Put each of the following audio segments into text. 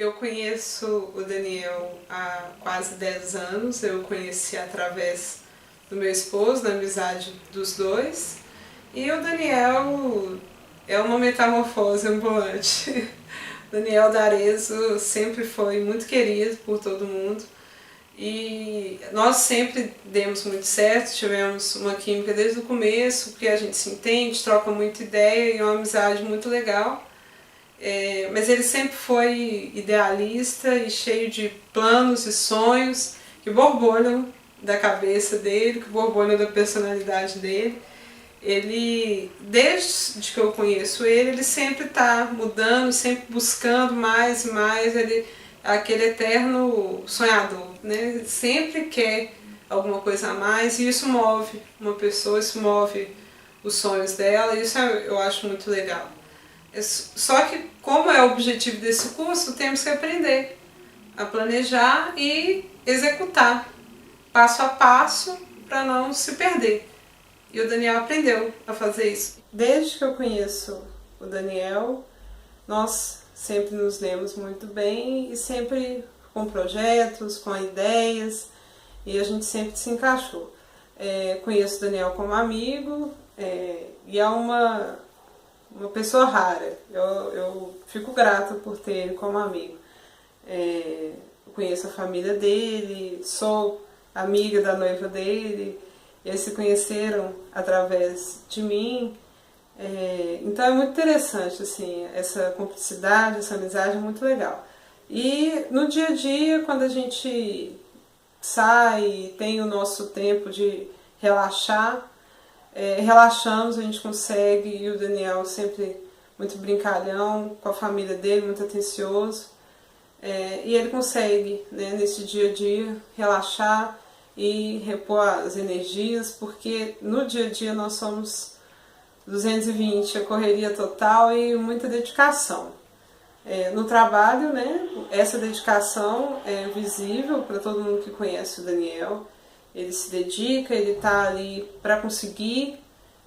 Eu conheço o Daniel há quase 10 anos, eu conheci através do meu esposo, da amizade dos dois. E o Daniel é uma metamorfose ambulante. Daniel D'Arezzo sempre foi muito querido por todo mundo e nós sempre demos muito certo, tivemos uma química desde o começo, porque a gente se entende, troca muita ideia e é uma amizade muito legal. Mas ele sempre foi idealista e cheio de planos e sonhos que borbulham da cabeça dele, que borbulham da personalidade dele. Ele, desde que eu conheço ele sempre está mudando, sempre buscando mais e mais. Ele é aquele eterno sonhador, né? Ele sempre quer alguma coisa a mais e isso move uma pessoa, isso move os sonhos dela, e isso eu acho muito legal. Só que, como é o objetivo desse curso, temos que aprender a planejar e executar passo a passo para não se perder. E o Daniel aprendeu a fazer isso. Desde que eu conheço o Daniel, nós sempre nos demos muito bem e sempre com projetos, com ideias, e a gente sempre se encaixou. Conheço o Daniel como amigo e é uma pessoa rara. Eu fico grata por ter ele como amigo. Eu conheço a família dele, sou amiga da noiva dele, eles se conheceram através de mim. Então é muito interessante assim, essa cumplicidade, essa amizade é muito legal. E no dia a dia, quando a gente sai, tem o nosso tempo de relaxar, relaxamos, a gente consegue, e o Daniel sempre muito brincalhão, com a família dele, muito atencioso, e ele consegue, né, nesse dia a dia, relaxar e repor as energias, porque no dia a dia nós somos 220, a correria total e muita dedicação. No trabalho, né, essa dedicação é visível para todo mundo que conhece o Daniel. Ele se dedica, ele está ali para conseguir,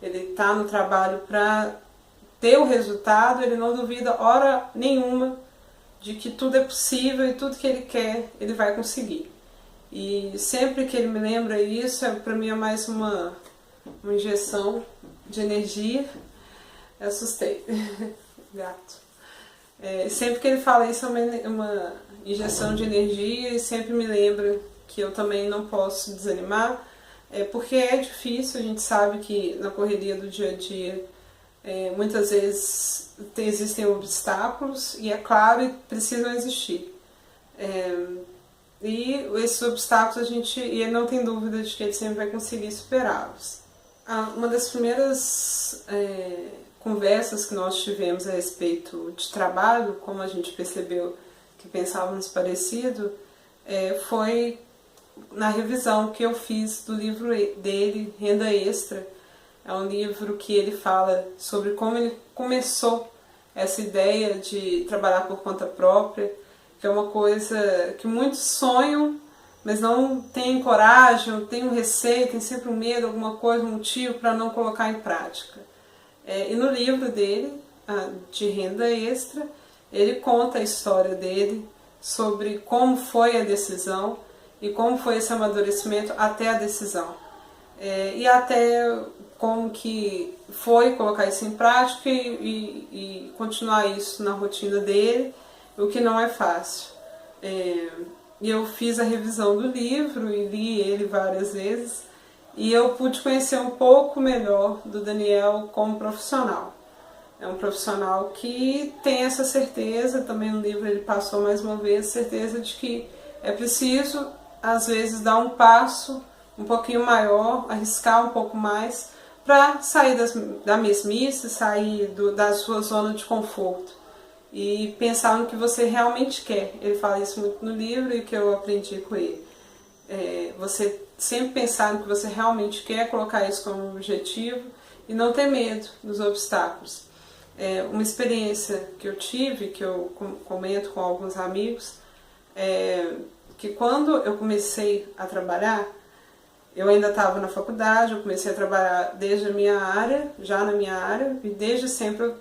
ele está no trabalho para ter o resultado, ele não duvida hora nenhuma de que tudo é possível e tudo que ele quer, ele vai conseguir. E sempre que ele me lembra isso, para mim é mais uma injeção de energia. Eu assustei, gato. Sempre que ele fala isso é uma injeção de energia e sempre me lembra que eu também não posso desanimar, porque é difícil, a gente sabe que na correria do dia a dia muitas vezes existem obstáculos e é claro, precisam existir. E esses obstáculos e ele não tem dúvida de que ele sempre vai conseguir superá-los. Uma das primeiras conversas que nós tivemos a respeito de trabalho, como a gente percebeu que pensávamos parecido, foi na revisão que eu fiz do livro dele, Renda Extra. É um livro que ele fala sobre como ele começou essa ideia de trabalhar por conta própria, que é uma coisa que muitos sonham, mas não têm coragem, têm um receio, têm sempre um medo, alguma coisa, um motivo para não colocar em prática. E no livro dele, de Renda Extra, ele conta a história dele sobre como foi a decisão e como foi esse amadurecimento até a decisão. E até como que foi colocar isso em prática e continuar isso na rotina dele, o que não é fácil. E eu fiz a revisão do livro e li ele várias vezes e eu pude conhecer um pouco melhor do Daniel como profissional. É um profissional que tem essa certeza, também no livro ele passou mais uma vez, certeza de que é preciso, às vezes, dar um passo um pouquinho maior, arriscar um pouco mais, para sair da mesmice, sair da sua zona de conforto e pensar no que você realmente quer. Ele fala isso muito no livro e que eu aprendi com ele. Você sempre pensar no que você realmente quer, colocar isso como objetivo e não ter medo dos obstáculos. Uma experiência que eu tive, que eu comento com alguns amigos, que quando eu comecei a trabalhar, eu ainda estava na faculdade, eu comecei a trabalhar desde a minha área, já na minha área, e desde sempre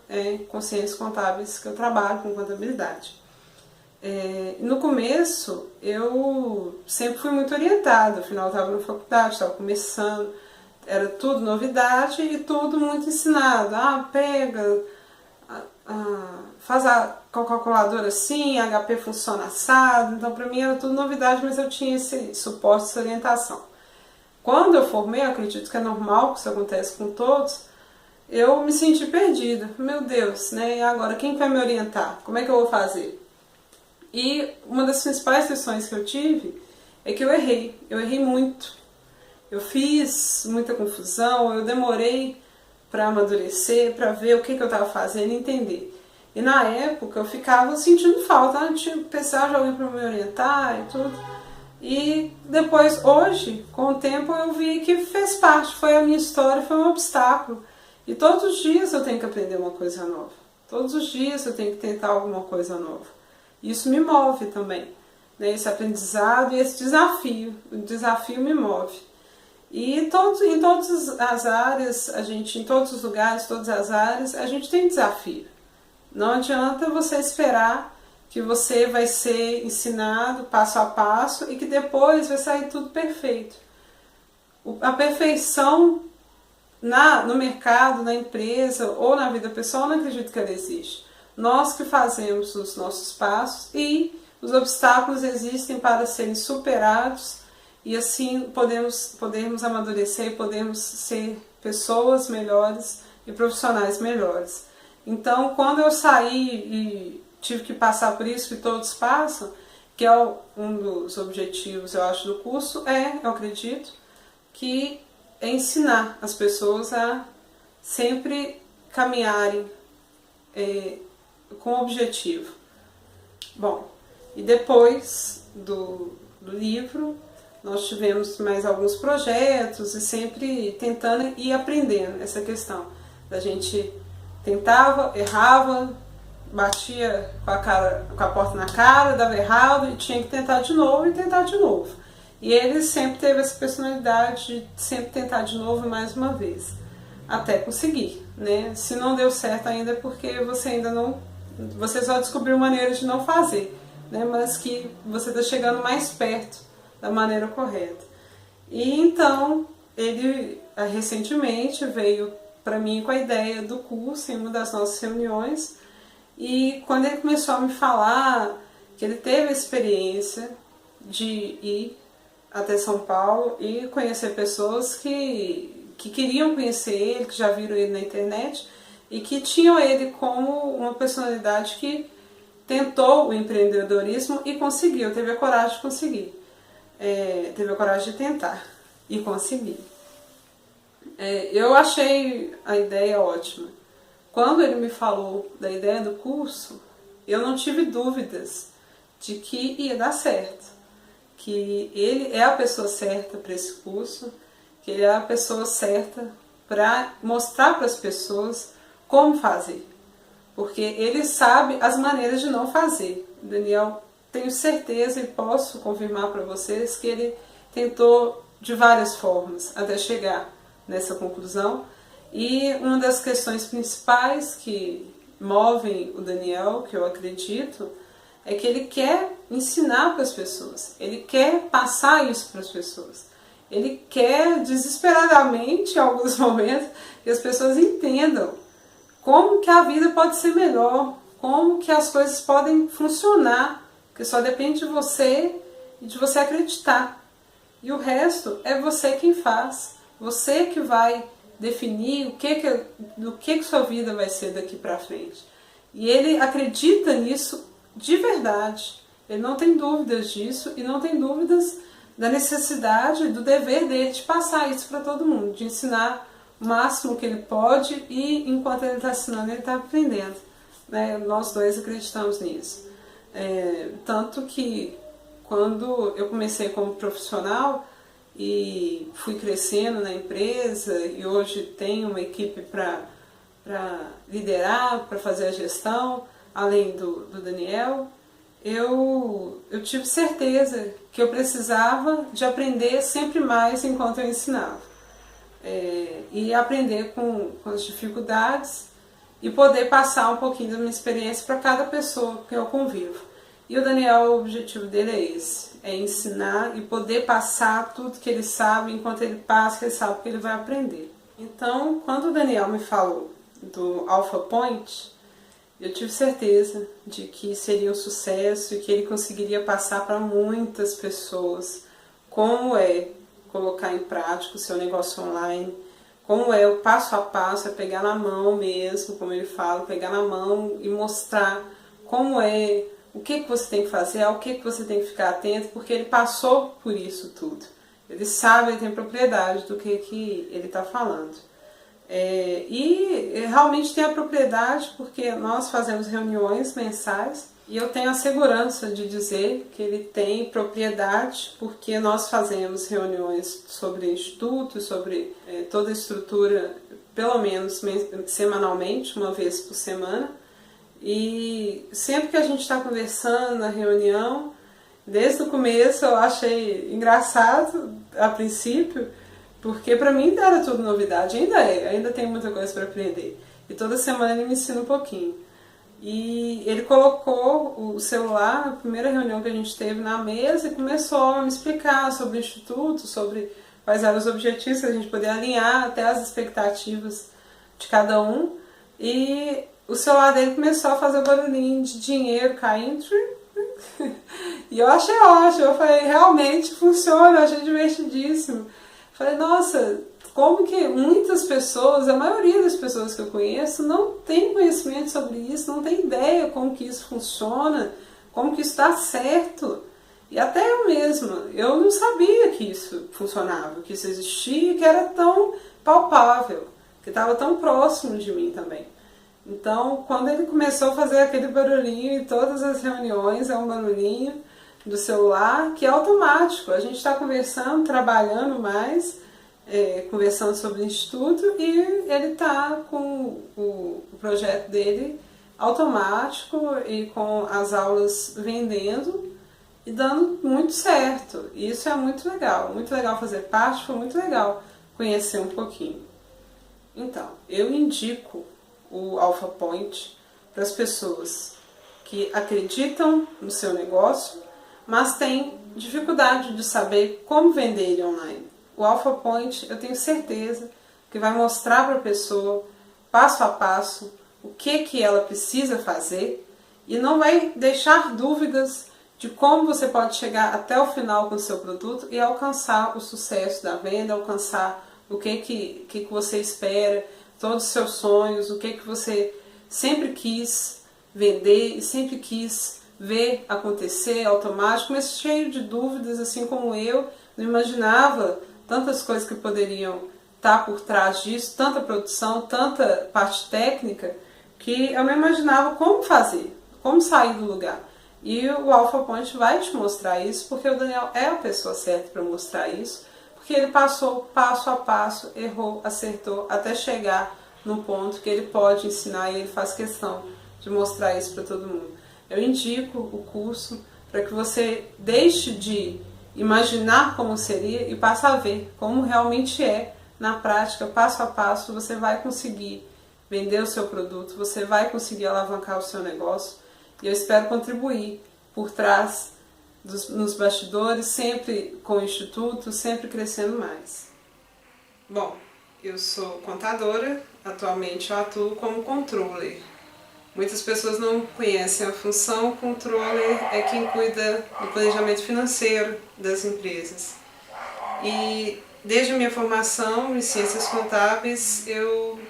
com ciências contábeis que eu trabalho com contabilidade. No começo, eu sempre fui muito orientada, afinal eu estava na faculdade, estava começando, era tudo novidade e tudo muito ensinado. Pega, faz com a calculadora assim, HP funciona assado. Então para mim era tudo novidade, mas eu tinha esse suporte, essa orientação. Quando eu formei, eu acredito que é normal, que isso acontece com todos, eu me senti perdida. Meu Deus, né? E agora quem vai me orientar? Como é que eu vou fazer? E uma das principais lições que eu tive é que eu errei muito. Eu fiz muita confusão, eu demorei para amadurecer, para ver o que eu estava fazendo e entender. E na época eu ficava sentindo falta, precisava de alguém para me orientar e tudo. E depois, hoje, com o tempo, eu vi que fez parte, foi a minha história, foi um obstáculo. E todos os dias eu tenho que aprender uma coisa nova. Todos os dias eu tenho que tentar alguma coisa nova. Isso me move também, né? Esse aprendizado e esse desafio. O desafio me move. E em todas as áreas, em todos os lugares, todas as áreas, a gente tem desafio. Não adianta você esperar que você vai ser ensinado passo a passo e que depois vai sair tudo perfeito. A perfeição no mercado, na empresa ou na vida pessoal, não acredito que ela existe. Nós que fazemos os nossos passos e os obstáculos existem para serem superados e assim podermos amadurecer, podemos ser pessoas melhores e profissionais melhores. Então, quando eu saí e tive que passar por isso que todos passam, que é um dos objetivos, eu acho, do curso, eu acredito, que é ensinar as pessoas a sempre caminharem com objetivo. Bom, e depois do livro, nós tivemos mais alguns projetos e sempre tentando e aprendendo essa questão. A gente tentava, errava, batia com a porta na cara, dava errado e tinha que tentar de novo e tentar de novo. E ele sempre teve essa personalidade de sempre tentar de novo mais uma vez, até conseguir, né? Se não deu certo ainda é porque você só descobriu maneiras de não fazer, né? Mas que você está chegando mais perto da maneira correta. E então ele recentemente veio para mim com a ideia do curso em uma das nossas reuniões, e quando ele começou a me falar que ele teve a experiência de ir até São Paulo e conhecer pessoas que queriam conhecer ele, que já viram ele na internet e que tinham ele como uma personalidade que tentou o empreendedorismo e conseguiu, teve a coragem de conseguir, teve a coragem de tentar e conseguir. Eu achei a ideia ótima. Quando ele me falou da ideia do curso, eu não tive dúvidas de que ia dar certo, que ele é a pessoa certa para esse curso, que ele é a pessoa certa para mostrar para as pessoas como fazer, porque ele sabe as maneiras de não fazer. O Daniel, tenho certeza e posso confirmar para vocês que ele tentou de várias formas até chegar nessa conclusão. E uma das questões principais que movem o Daniel, que eu acredito, é que ele quer ensinar para as pessoas, ele quer passar isso para as pessoas. Ele quer desesperadamente, em alguns momentos, que as pessoas entendam como que a vida pode ser melhor, como que as coisas podem funcionar, porque só depende de você e de você acreditar. E o resto é você quem faz, você que vai definir do que sua vida vai ser daqui para frente. E ele acredita nisso de verdade. Ele não tem dúvidas disso e não tem dúvidas da necessidade, do dever dele de passar isso para todo mundo, de ensinar o máximo que ele pode e enquanto ele está ensinando, ele está aprendendo. Né? Nós dois acreditamos nisso. Tanto que quando eu comecei como profissional, e fui crescendo na empresa e hoje tenho uma equipe para liderar, para fazer a gestão, além do Daniel, eu tive certeza que eu precisava de aprender sempre mais enquanto eu ensinava. E aprender com as dificuldades e poder passar um pouquinho da minha experiência para cada pessoa que eu convivo. E o Daniel, o objetivo dele é esse, é ensinar e poder passar tudo que ele sabe, enquanto ele passa, ele sabe que ele vai aprender. Então, quando o Daniel me falou do Alpha Point, eu tive certeza de que seria um sucesso e que ele conseguiria passar para muitas pessoas como é colocar em prática o seu negócio online, como é o passo a passo, é pegar na mão mesmo, como ele fala, pegar na mão e mostrar como é, o que você tem que fazer, ao que você tem que ficar atento, porque ele passou por isso tudo. Ele sabe, ele tem propriedade do que ele está falando. E realmente tem a propriedade porque nós fazemos reuniões mensais e eu tenho a segurança de dizer que ele tem propriedade porque nós fazemos reuniões sobre institutos, sobre toda a estrutura, pelo menos semanalmente, uma vez por semana. E sempre que a gente está conversando na reunião, desde o começo eu achei engraçado a princípio, porque para mim era tudo novidade, ainda tem muita coisa para aprender. E toda semana ele me ensina um pouquinho. E ele colocou o celular na primeira reunião que a gente teve na mesa e começou a me explicar sobre o instituto, sobre quais eram os objetivos que a gente poderia alinhar, até as expectativas de cada um. E o celular dele começou a fazer barulhinho de dinheiro caindo. E eu achei ótimo, eu falei, realmente funciona, eu achei divertidíssimo. Falei, nossa, como que muitas pessoas, a maioria das pessoas que eu conheço, não tem conhecimento sobre isso, não tem ideia como que isso funciona, como que isso dá certo. E até eu mesma, eu não sabia que isso funcionava, que isso existia, que era tão palpável, que estava tão próximo de mim também. Então, quando ele começou a fazer aquele barulhinho em todas as reuniões, é um barulhinho do celular que é automático. A gente está conversando, trabalhando mais, conversando sobre o instituto e ele está com o projeto dele automático e com as aulas vendendo e dando muito certo. E isso é muito legal fazer parte, foi muito legal conhecer um pouquinho. Então, eu indico o Alpha Point para as pessoas que acreditam no seu negócio, mas têm dificuldade de saber como vender ele online. O Alpha Point, eu tenho certeza que vai mostrar para a pessoa, passo a passo, o que ela precisa fazer e não vai deixar dúvidas de como você pode chegar até o final com o seu produto e alcançar o sucesso da venda, alcançar o que você espera, todos os seus sonhos, o que você sempre quis vender e sempre quis ver acontecer automático, mas cheio de dúvidas, assim como eu, não imaginava tantas coisas que poderiam estar por trás disso, tanta produção, tanta parte técnica, que eu não imaginava como fazer, como sair do lugar. E o Alpha Point vai te mostrar isso, porque o Daniel é a pessoa certa para mostrar isso, porque ele passou passo a passo, errou, acertou, até chegar no ponto que ele pode ensinar e ele faz questão de mostrar isso para todo mundo. Eu indico o curso para que você deixe de imaginar como seria e passe a ver como realmente é na prática, passo a passo. Você vai conseguir vender o seu produto, você vai conseguir alavancar o seu negócio e eu espero contribuir por trás nos bastidores, sempre com o Instituto, sempre crescendo mais. Bom, eu sou contadora, atualmente eu atuo como controller. Muitas pessoas não conhecem a função. O controller é quem cuida do planejamento financeiro das empresas. E desde a minha formação em ciências contábeis, eu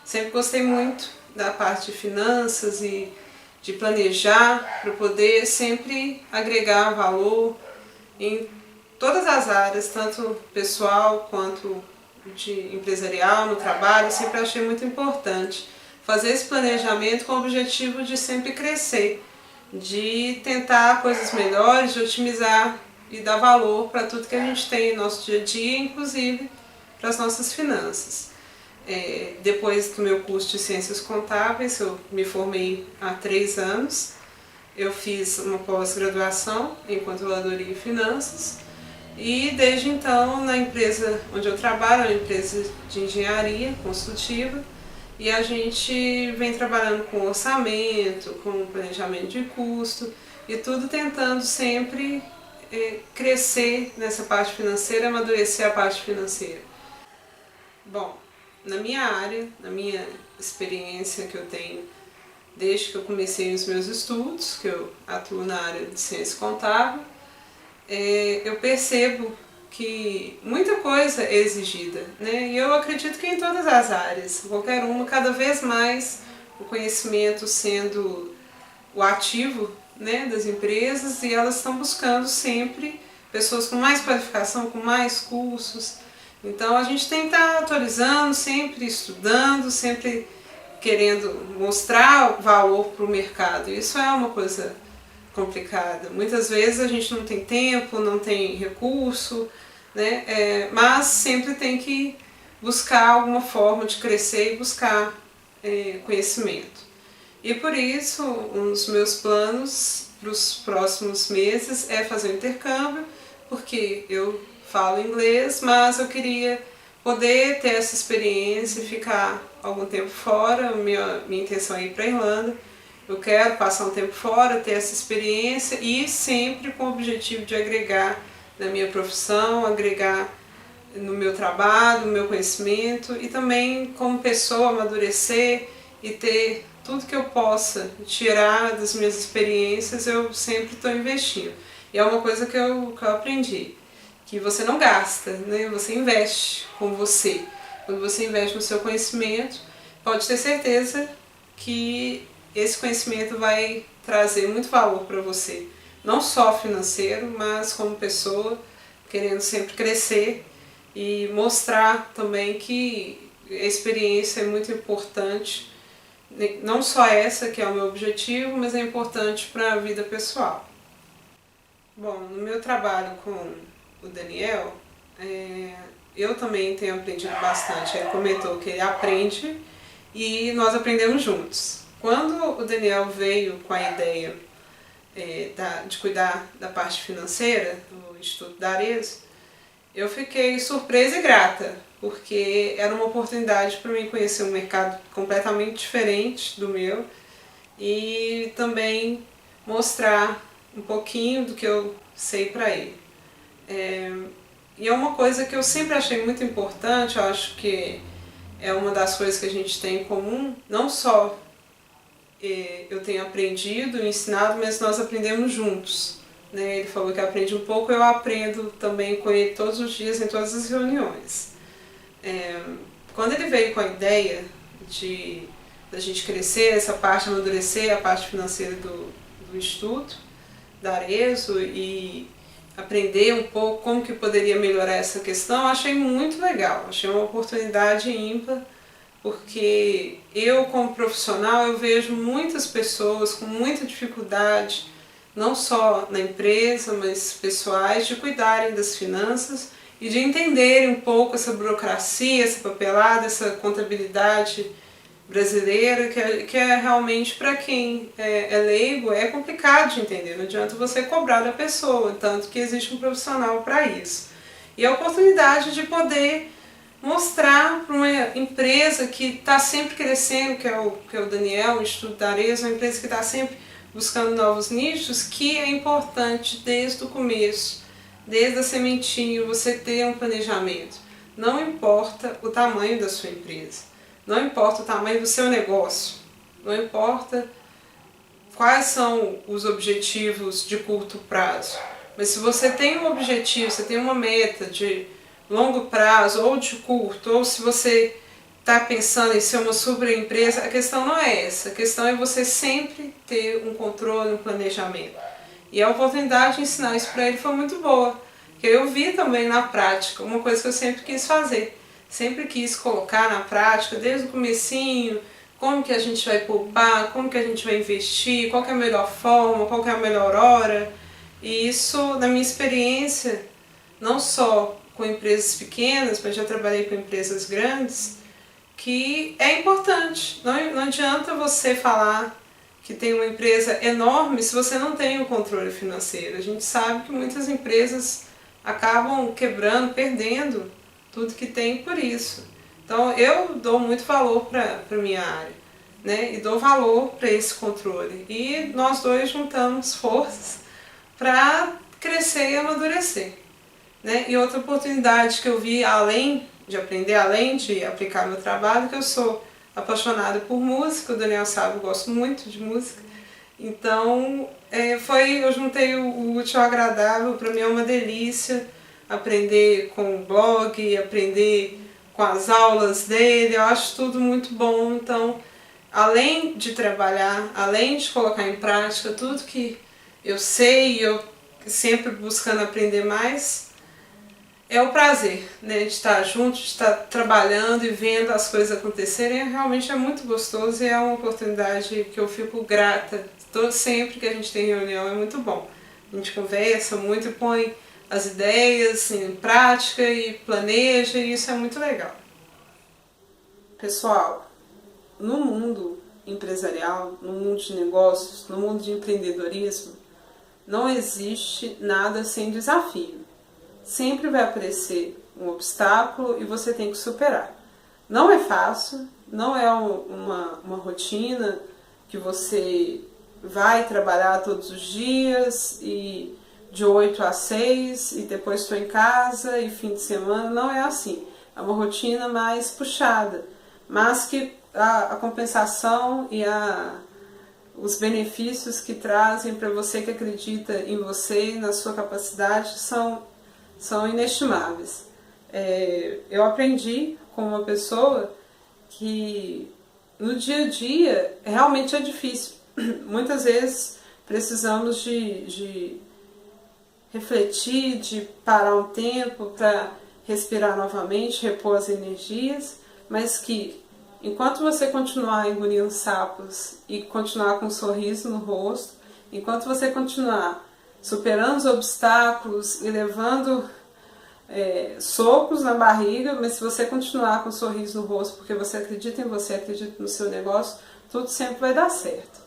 sempre gostei muito da parte de finanças e de planejar para poder sempre agregar valor em todas as áreas, tanto pessoal quanto de empresarial, no trabalho. Eu sempre achei muito importante fazer esse planejamento com o objetivo de sempre crescer, de tentar coisas melhores, de otimizar e dar valor para tudo que a gente tem no nosso dia a dia, inclusive para as nossas finanças. Depois do meu curso de Ciências Contábeis, eu me formei há 3 anos, eu fiz uma pós-graduação em Controladoria e Finanças e desde então na empresa onde eu trabalho, é uma empresa de engenharia consultiva, e a gente vem trabalhando com orçamento, com planejamento de custo e tudo tentando sempre crescer nessa parte financeira, amadurecer a parte financeira. Bom, na minha área, na minha experiência que eu tenho desde que eu comecei os meus estudos, que eu atuo na área de ciência contábil, eu percebo que muita coisa é exigida, né? E eu acredito que em todas as áreas, qualquer uma, cada vez mais o conhecimento sendo o ativo, né, das empresas, e elas estão buscando sempre pessoas com mais qualificação, com mais cursos. Então a gente tem que estar atualizando, sempre estudando, sempre querendo mostrar valor para o mercado. Isso é uma coisa complicada. Muitas vezes a gente não tem tempo, não tem recurso, né? Mas sempre tem que buscar alguma forma de crescer e buscar conhecimento. E por isso, um dos meus planos para os próximos meses é fazer um intercâmbio, porque eu falo inglês, mas eu queria poder ter essa experiência e ficar algum tempo fora. Minha intenção é ir para a Irlanda. Eu quero passar um tempo fora, ter essa experiência e sempre com o objetivo de agregar na minha profissão, agregar no meu trabalho, no meu conhecimento e também como pessoa amadurecer e ter tudo que eu possa tirar das minhas experiências. Eu sempre estou investindo. E é uma coisa que eu aprendi, que você não gasta, né? Você investe com você. Quando você investe no seu conhecimento, pode ter certeza que esse conhecimento vai trazer muito valor para você. Não só financeiro, mas como pessoa, querendo sempre crescer e mostrar também que a experiência é muito importante. Não só essa que é o meu objetivo, mas é importante para a vida pessoal. Bom, no meu trabalho com o Daniel, eu também tenho aprendido bastante. Ele comentou que ele aprende e nós aprendemos juntos. Quando o Daniel veio com a ideia de cuidar da parte financeira do Instituto da Arezzo, eu fiquei surpresa e grata, porque era uma oportunidade para mim conhecer um mercado completamente diferente do meu e também mostrar um pouquinho do que eu sei para ele. E é uma coisa que eu sempre achei muito importante. Eu acho que é uma das coisas que a gente tem em comum. Não só eu tenho aprendido e ensinado, mas nós aprendemos juntos, né? Ele falou que aprende um pouco, eu aprendo também com ele todos os dias, em todas as reuniões. Quando ele veio com a ideia da gente crescer essa parte, amadurecer a parte financeira do Instituto da Arezzo e aprender um pouco como que poderia melhorar essa questão, eu achei muito legal, achei uma oportunidade ímpar, porque eu, como profissional, eu vejo muitas pessoas com muita dificuldade, não só na empresa, mas pessoais, de cuidarem das finanças e de entenderem um pouco essa burocracia, essa papelada, essa contabilidade brasileira, que é realmente, para quem é leigo, é complicado de entender. Não adianta você cobrar da pessoa, tanto que existe um profissional para isso. E a oportunidade de poder mostrar para uma empresa que está sempre crescendo, que é o Daniel, o Instituto da Arezzo, uma empresa que está sempre buscando novos nichos, que é importante desde o começo, desde a sementinha, você ter um planejamento. Não importa o tamanho da sua empresa, não importa o tamanho do seu negócio, não importa quais são os objetivos de curto prazo, mas se você tem um objetivo, você tem uma meta de longo prazo ou de curto, ou se você está pensando em ser uma super empresa, a questão não é essa, a questão é você sempre ter um controle, um planejamento. E a oportunidade de ensinar isso para ele foi muito boa, porque eu vi também na prática, uma coisa que eu sempre quis fazer, sempre quis colocar na prática, desde o comecinho, como que a gente vai poupar, como que a gente vai investir, qual que é a melhor forma, qual que é a melhor hora. E isso, na minha experiência, não só com empresas pequenas, mas já trabalhei com empresas grandes, que é importante. Não adianta você falar que tem uma empresa enorme se você não tem o controle financeiro. A gente sabe que muitas empresas acabam quebrando, perdendo tudo que tem por isso. Então eu dou muito valor para a minha área, né, e dou valor para esse controle. E nós dois juntamos forças para crescer e amadurecer. Né? E outra oportunidade que eu vi, além de aprender, além de aplicar meu trabalho, que eu sou apaixonada por música, o Daniel sabe, eu gosto muito de música. Então, eu juntei o útil ao agradável. Para mim é uma delícia aprender com o blog, aprender com as aulas dele, eu acho tudo muito bom. Então, além de trabalhar, além de colocar em prática tudo que eu sei, eu sempre buscando aprender mais, é o prazer, né, de estar junto, de estar trabalhando e vendo as coisas acontecerem. Realmente é muito gostoso e é uma oportunidade que eu fico grata. Sempre que a gente tem reunião é muito bom. A gente conversa muito e põe as ideias em prática e planeja, e isso é muito legal. Pessoal, no mundo empresarial, no mundo de negócios, no mundo de empreendedorismo, não existe nada sem desafio. Sempre vai aparecer um obstáculo e você tem que superar. Não é fácil, não é uma rotina que você vai trabalhar todos os dias e de 8 a 6 e depois estou em casa e fim de semana. Não é assim. É uma rotina mais puxada, mas que a compensação e os benefícios que trazem para você que acredita em você e na sua capacidade são inestimáveis. Eu aprendi com uma pessoa que no dia a dia realmente é difícil. Muitas vezes precisamos de refletir, de parar um tempo para respirar novamente, repor as energias, mas que enquanto você continuar engolindo sapos e continuar com um sorriso no rosto, enquanto você continuar superando os obstáculos e levando socos na barriga, mas se você continuar com um sorriso no rosto porque você acredita em você, acredita no seu negócio, tudo sempre vai dar certo.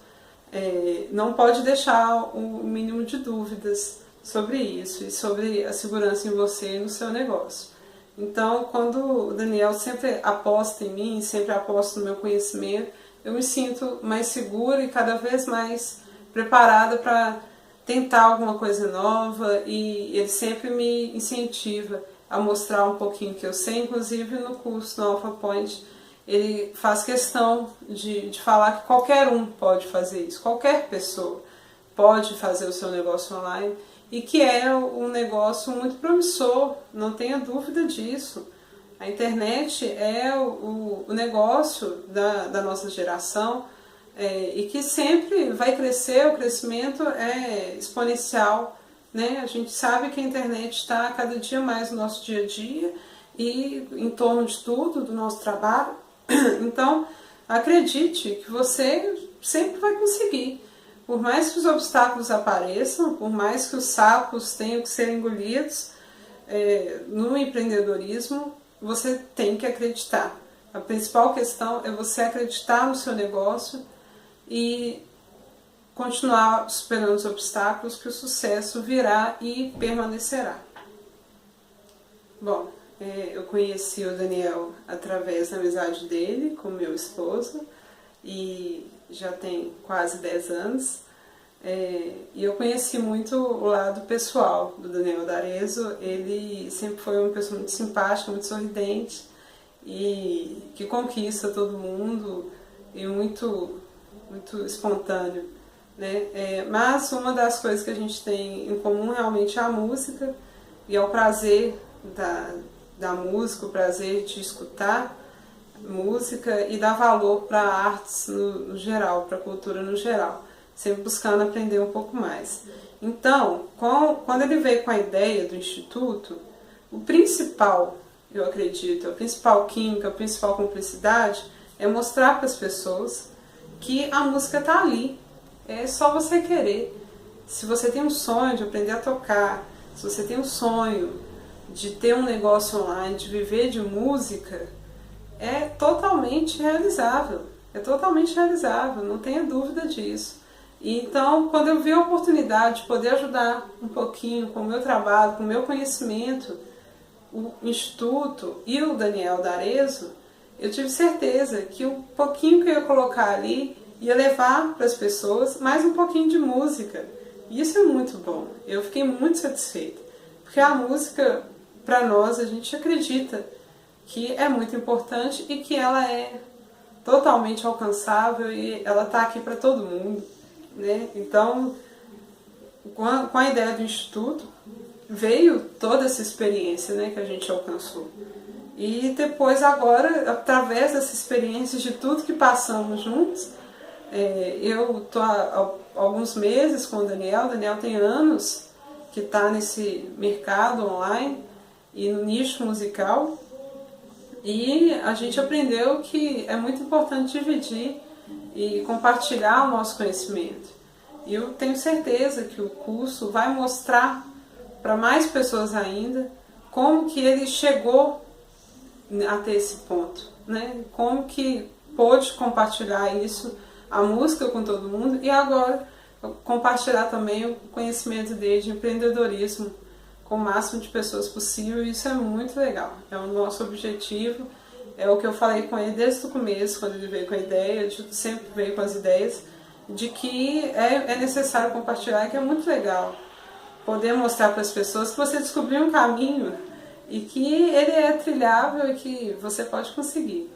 Não pode deixar o mínimo de dúvidas sobre isso e sobre a segurança em você e no seu negócio. Então, quando o Daniel sempre aposta em mim, sempre aposta no meu conhecimento, eu me sinto mais segura e cada vez mais preparada para tentar alguma coisa nova, e ele sempre me incentiva a mostrar um pouquinho que eu sei. Inclusive no curso no Alpha Point ele faz questão de falar que qualquer um pode fazer isso, qualquer pessoa pode fazer o seu negócio online, e que é um negócio muito promissor, não tenha dúvida disso. A internet é o negócio da nossa geração, e que sempre vai crescer, o crescimento é exponencial, né? A gente sabe que a internet está cada dia mais no nosso dia a dia e em torno de tudo, do nosso trabalho. Então, acredite que você sempre vai conseguir. Por mais que os obstáculos apareçam, por mais que os sapos tenham que ser engolidos, no empreendedorismo você tem que acreditar. A principal questão é você acreditar no seu negócio e continuar superando os obstáculos, que o sucesso virá e permanecerá. Bom, eu conheci o Daniel através da amizade dele com meu esposo, e já tem quase 10 anos, e eu conheci muito o lado pessoal do Daniel D'Arezzo. Ele sempre foi uma pessoa muito simpática, muito sorridente, e que conquista todo mundo, e muito espontâneo, né? Mas uma das coisas que a gente tem em comum realmente é a música, e é o prazer da música, o prazer de escutar música e dar valor para artes no geral, para a cultura no geral, sempre buscando aprender um pouco mais. Então, quando ele veio com a ideia do Instituto, o principal, eu acredito, a principal química, a principal cumplicidade é mostrar para as pessoas que a música está ali, é só você querer. Se você tem um sonho de aprender a tocar, se você tem um sonho de ter um negócio online, de viver de música, é totalmente realizável, não tenha dúvida disso. E então, quando eu vi a oportunidade de poder ajudar um pouquinho com o meu trabalho, com o meu conhecimento, o Instituto e o Daniel D'Arezzo, eu tive certeza que o pouquinho que eu ia colocar ali ia levar para as pessoas mais um pouquinho de música. E isso é muito bom. Eu fiquei muito satisfeita. Porque a música, para nós, a gente acredita que é muito importante e que ela é totalmente alcançável e ela está aqui para todo mundo, né? Então, com a ideia do Instituto, veio toda essa experiência, né, que a gente alcançou. E depois, agora, através dessa experiência de tudo que passamos juntos, eu estou há alguns meses com o Daniel tem anos que está nesse mercado online e no nicho musical, e a gente aprendeu que é muito importante dividir e compartilhar o nosso conhecimento. E eu tenho certeza que o curso vai mostrar para mais pessoas ainda como que ele chegou até esse ponto, né? Como que pôde compartilhar isso, a música com todo mundo, e agora compartilhar também o conhecimento dele de empreendedorismo com o máximo de pessoas possível. Isso é muito legal, é o nosso objetivo, é o que eu falei com ele desde o começo, quando ele veio com a ideia, ele sempre veio com as ideias, de que é necessário compartilhar, que é muito legal poder mostrar para as pessoas que você descobriu um caminho e que ele é trilhável e que você pode conseguir.